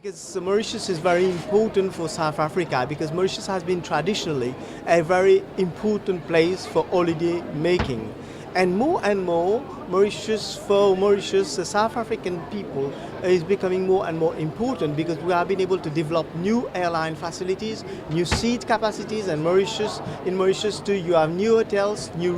Because Mauritius is very important for South Africa because Mauritius has been traditionally a very important place for holiday making. And more, Mauritius, the South African people is becoming more and more important because we have been able to develop new airline facilities, new seat capacities, and in Mauritius too, you have new hotels, new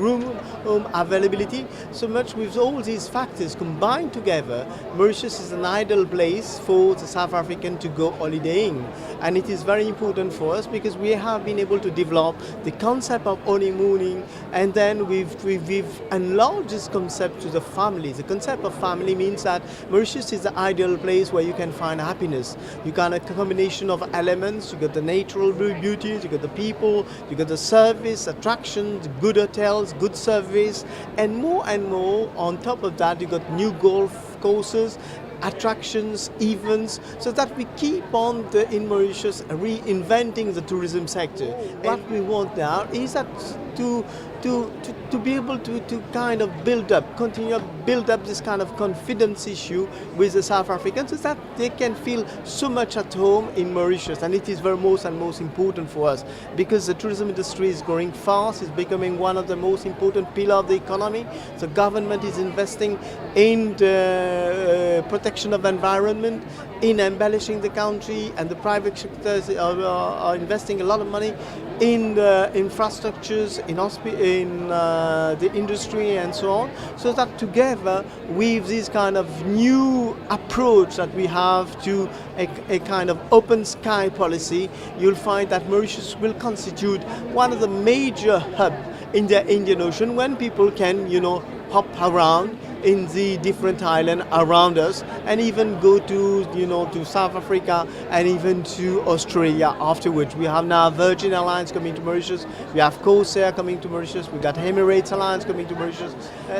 home availability. So much with all these factors combined together, Mauritius is an ideal place for the South African to go holidaying. And it is very important for us because we have been able to develop the concept of honeymooning, and then we've enlarged this concept to the family. The concept of family means that Mauritius is the ideal place where you can find happiness. You got a combination of elements. You got the natural beauties, you got the people, you got the service, attractions, good hotels, good service, and more on top of that you got new golf courses, attractions, events, so that we keep on in Mauritius reinventing the tourism sector. What we want now is that to be able to kind of continue to build up this kind of confidence issue with the South Africans, so that they can feel so much at home in Mauritius. And it is very most important for us because the tourism industry is growing fast, it's becoming one of the most important pillars of the economy. The government is investing in the protection of environment, in embellishing the country, and the private sectors are investing a lot of money in the infrastructures, in the industry and so on, so that together with this kind of new approach that we have to a kind of open sky policy, you'll find that Mauritius will constitute one of the major hubs in the Indian Ocean when people can, hop around in the different islands around us, and even go to South Africa and even to Australia afterwards. We have now Virgin Airlines coming to Mauritius, we have Corsair coming to Mauritius, we got Emirates Airlines coming to Mauritius.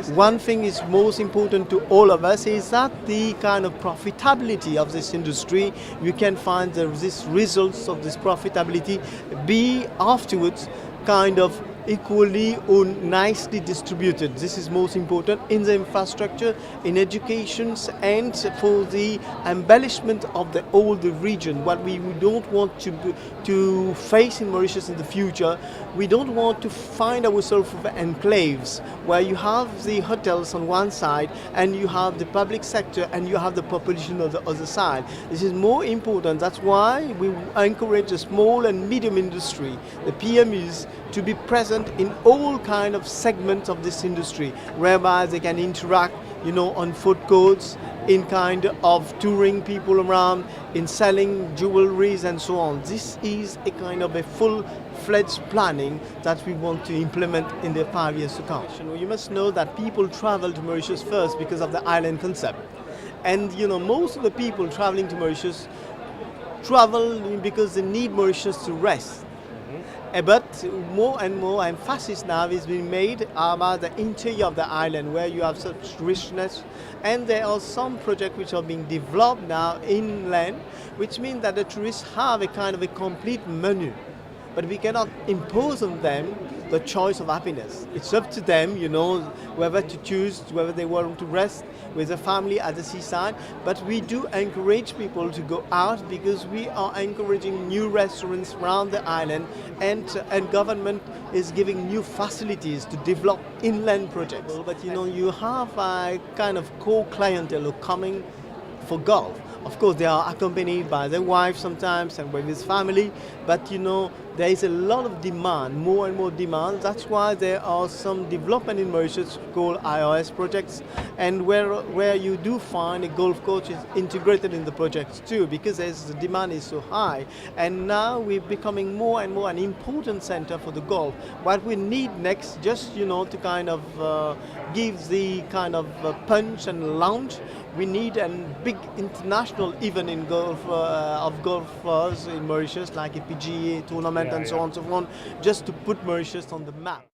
One thing is most important to all of us is that the kind of profitability of this industry, you can find these results of this profitability be afterwards kind of equally or nicely distributed. This is most important in the infrastructure, in education, and for the embellishment of the region. What we don't want to face in Mauritius in the future, we don't want to find ourselves with enclaves where you have the hotels on one side and you have the public sector and you have the population on the other side. This is more important. That's why we encourage the small and medium industry, the PMEs, to be present in all kind of segments of this industry, whereby they can interact, on food courts, in kind of touring people around, in selling jewelries and so on. This is a kind of a full-fledged planning that we want to implement in the 5 years to come. You must know that people travel to Mauritius first because of the island concept. And most of the people traveling to Mauritius travel because they need Mauritius to rest. But more and more emphasis now is being made about the interior of the island, where you have such richness, and there are some projects which are being developed now inland, which means that the tourists have a kind of a complete menu. But we cannot impose on them the choice of happiness. It's up to them, whether to choose, whether they want to rest with a family at the seaside. But we do encourage people to go out because we are encouraging new restaurants around the island, and government is giving new facilities to develop inland projects. But you have a kind of core clientele who are coming for golf. Of course, they are accompanied by their wife sometimes and with his family, but there is a lot of demand, more and more demand. That's why there are some development in Mauritius called IOS projects, and where you do find a golf course is integrated in the projects too, because the demand is so high. And now we're becoming more and more an important center for the golf. What we need next, just to kind of give the kind of punch and launch, we need a big international event in golf of golfers in Mauritius, like a PGA tournament and so on and so on, just to put Mauritius on the map.